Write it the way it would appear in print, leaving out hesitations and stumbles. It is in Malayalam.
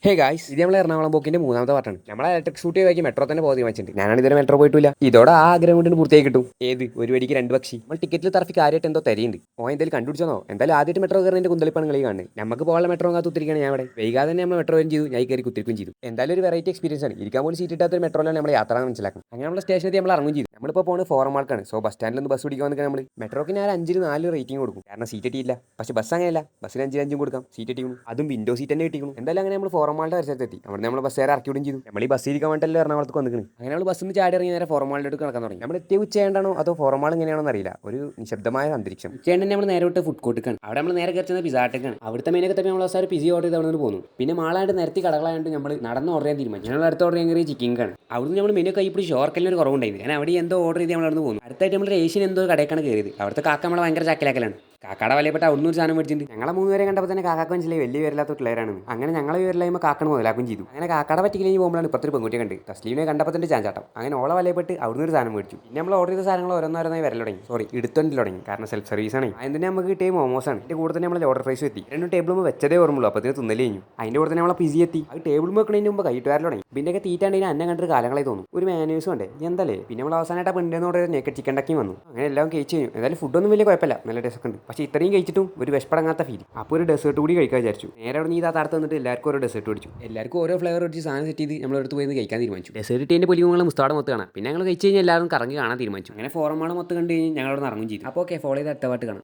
ഹേ ഗായ്സ്, ഇത് നമ്മൾ എറണാകുളം പോക്കിന്റെ മൂന്നാമത്തെ പാർട്ടാണ്. നമ്മൾ ഇലക്ട്രിക് സ്കൂട്ടി വയ്ക്കി മെട്രോ തന്നെ പോകാൻ തീരുമാനിച്ചിട്ടുണ്ട്. ഞാനാണ് ഇതുവരെ മെട്രോ പോയിട്ടില്ല. ഇതോടെ ആ ആഗ്രഹം കൊണ്ട് പൂർത്തിയായി കിട്ടും. ഏത് ഒരു വടിക്ക് രണ്ട് പക്ഷി. നമ്മൾ ടിക്കറ്റിൽ തറഫി കാര്യമായിട്ട് എന്തോ തരിയുണ്ട്. ഓ എന്തായാലും കണ്ടുപിടിച്ചോ. എന്തായാലും ആദ്യമായിട്ട് മെട്രോ കയറിന്റെ കുന്തളിപ്പാണ് കളി കാണുന്നത്. നമുക്ക് പോകാനുള്ള മെട്രോ കാത്തുത്തിരിക്കുകയാണ് ഞാൻ അവിടെ. വൈകാതെ തന്നെ നമ്മൾ മെട്രോ വരും ചെയ്തു, ഞാൻ കയറി കുത്തിരിക്കും ചെയ്തു. എന്തായാലും ഒരു വെറൈറ്റി എക്സ്പീരിയൻസ് ആണ്. ഇരിക്കാൻ പോലും സീറ്റ് ഇട്ടാത്ത മെട്രോയിലാണ് നമ്മൾ യാത്ര മനസ്സിലാക്കുന്നത്. അങ്ങനെ നമ്മൾ സ്റ്റേഷനിൽ നമ്മൾ ഇറങ്ങും ചെയ്തു. നമ്മളിപ്പോൾ പോകുന്നത് ഫോറം മാൾക്കാണ്. സോ ബസ് സ്റ്റാൻഡിൽ നിന്ന് ബസ് പിടിക്കാൻ വന്നിട്ട് നമ്മൾ മെട്രോക്ക് ഞാൻ 5-4 റേറ്റിംഗ് കൊടുക്കും. കാരണം സീറ്റ് കിട്ടിയില്ല. പക്ഷേ ബസ് അങ്ങനെയല്ല, ബസ്സിന് 5-5 കൊടുക്കാം. സീറ്റ് കിട്ടിയും അതും വിൻഡോ സീറ്റ് തന്നെ കിട്ടിയും. എന്തായാലും അങ്ങനെ നമ്മൾ ഫോറം മാളിന്റെ പരിസരത്തെത്തി. അവിടെ നമ്മൾ ബസ്സുകാരെ ഇറക്കി വിടും ചെയ്തു. നമ്മൾ ഈ ബസ് ഇരിക്കാൻ വേണ്ടിയല്ലോ എറണാകുളത്ത് വന്നിരിക്കുന്നത്. അങ്ങനെ നമ്മൾ ബസ്സിൽ നിന്ന് ചാടി ഇറങ്ങി നേരെ ഫോറമാളിലേക്ക് നടക്കാൻ തുടങ്ങി. നമ്മൾ എത്തിയ ഉച്ചയായിട്ടാണോ അതോ ഫോറമാൾ എങ്ങനെയാണെന്ന് അറിയില്ല. ഒരു നിശബ്ദമായ അന്തരീക്ഷം. ഉച്ചയായിട്ട് നമ്മൾ നേരെ വിട്ട് ഫുഡ് കോർട്ടിക്കാണ്. അവിടെ നമ്മൾ നേരെ കയറുന്നത് പിസാട്ടേക്കാണ്. അവിടുത്തെ മെയിനൊക്കെ തന്നെ നമ്മൾ അവസാനം പിസി ഓർഡർ ചെയ്ത് അവിടെ നിന്ന് പോകുന്നു. പിന്നെ മാളായിട്ട് നിരത്തി കടകളായിട്ട് നമ്മൾ നടന്ന് ഓർഡർ ചെയ്യാൻ തീരുമാനിച്ചു. ഞങ്ങൾ അടുത്ത ഓർഡർ ചെയ്യാൻ ചിക്കൻ. അവിടുന്ന് നമ്മൾ മെനു കൈപ്പിടി ഷോർക്കലിന് ഒരു കുറവുണ്ടായിരുന്നു. ഞാൻ അവിടെ എന്തോ ഓർഡർ ചെയ്ത് നമ്മൾ അവിടെ നിന്ന് പോകുന്നു. അടുത്തായിട്ട് നമ്മൾ ഏഷ്യൻ എന്തോ കടയ്ക്കാണ് കയറിയത്. അവിടുത്തെ കാക്ക നമ്മളെ ഭയങ്കര ചാക്കലാക്കലാണ്. കാക്കാടെ വലയപ്പെട്ട അവിടുന്ന് ഒരു സാധനം മേടിച്ചിട്ടുണ്ട്. ഞങ്ങളെ 3 പേരെ കണ്ടപ്പോൾ തന്നെ കാക്കാക്ക് മനസ്സിലായി വലിയ പേരില്ലാത്ത പിള്ളേരാണ്. അങ്ങനെ ഞങ്ങളെ പേരിലായ്മ കാക്കണ് മുതലാക്കും ചെയ്തു. അങ്ങനെ കാക്കാടെ പറ്റിക്കലേക്ക് പോകുമ്പോഴാണ് ഇപ്പത്തൊരു പെൺകുട്ടിയെ കണ്ട് തസ്ലീമിനെ കണ്ടപ്പോൾ തന്നെ ചാഞ്ചാട്ടം. അങ്ങനെ ഓളെ വലയപ്പെട്ട് അവിടുന്ന് ഒരു സാധനം മേടിച്ചു. പിന്നെ നമ്മൾ ഓർഡർ ചെയ്ത സാധനങ്ങൾ ഓരോന്നോരോന്നായി വരൽ തുടങ്ങി. ഇടുത്തോണ്ടിൽ തുടങ്ങി. കാരണം സെൽഫ് സർവീസ് ആണ്. അതിന് തന്നെ നമുക്ക് കിട്ടിയ മോമോസാണ്. അതിന്റെ കൂടെ തന്നെ നമ്മൾ ഓർഡർ പ്രൈസ് എത്തി. 2 ടേബിൾ വെച്ചതേ ഓർമ്മയുള്ളൂ. അപ്പോൾ അതിന് തിന്നലേ കഴിഞ്ഞു. അതിന്റെ കൂടെ തന്നെ നമ്മളെ പിസി എത്തി. അത് ടേബിൾ വെക്കുന്നതിന് മുമ്പ് കൈട്ടുകാരിൽ തുടങ്ങി. പിന്നെയൊക്കെ തീറ്റാണ്ടെങ്കിൽ അന്നെ കണ്ടൊരു കാലങ്ങളായി തോന്നും. ഒരു മാനേഴ്സും ഉണ്ട് എന്തല്ലേ. പിന്നെ നമ്മൾ അവസാനമായിട്ട് പെണ്ണെന്ന് ഓർഡർ നേക്കഡ് ചിക്കൻ ടക്കി വന്നു. അങ്ങനെ എല്ലാം കഴിച്ചു കഴിഞ്ഞു. എന്തായാലും ഫുഡൊന്നും വലിയ കുഴപ്പമില്ല, നല്ല ടേസ്റ്റ് ഉണ്ട്. പക്ഷേ ഇത്രയും കഴിച്ചിട്ടും ഒരു വിശപ്പടങ്ങാത്ത ഫീൽ. അപ്പോൾ ഒരു ഡെസേർട്ട് കൂടി കഴിക്കാൻ വിചാരിച്ചു. നേരെ അവിടെ നിന്ന് താഴത്ത് വന്നിട്ട് എല്ലാവർക്കും ഓരോ ഡെസേർട്ട് പിടിച്ചു. എല്ലാവർക്കും ഓരോ ഫ്ലേവർ അടിച്ച് സാധനം സെറ്റ് ചെയ്ത് നമ്മൾ അടുത്ത് പോയി കഴിക്കാൻ തീരുമാനിച്ചു. ഡെസേർട്ട് ടീൻ്റെ പൊലിമുകൾ മുസ്താടെ മൊത്തം കാണാം. പിന്നെ ഞങ്ങൾ കഴിച്ച് കഴിഞ്ഞാൽ എല്ലാവരും കറങ്ങി കാണാൻ തീരുമാനിച്ചു. അങ്ങനെ ഫോറമാൾ മൊത്തം കണ്ട് കഴിഞ്ഞ് ഞങ്ങൾ അവിടെ നിന്ന് ഇറങ്ങും ചെയ്തു. അപ്പോൾ ഓക്കെ, ഫോളോ ചെയ്ത് അടുത്ത പാട്ട് കാണാം.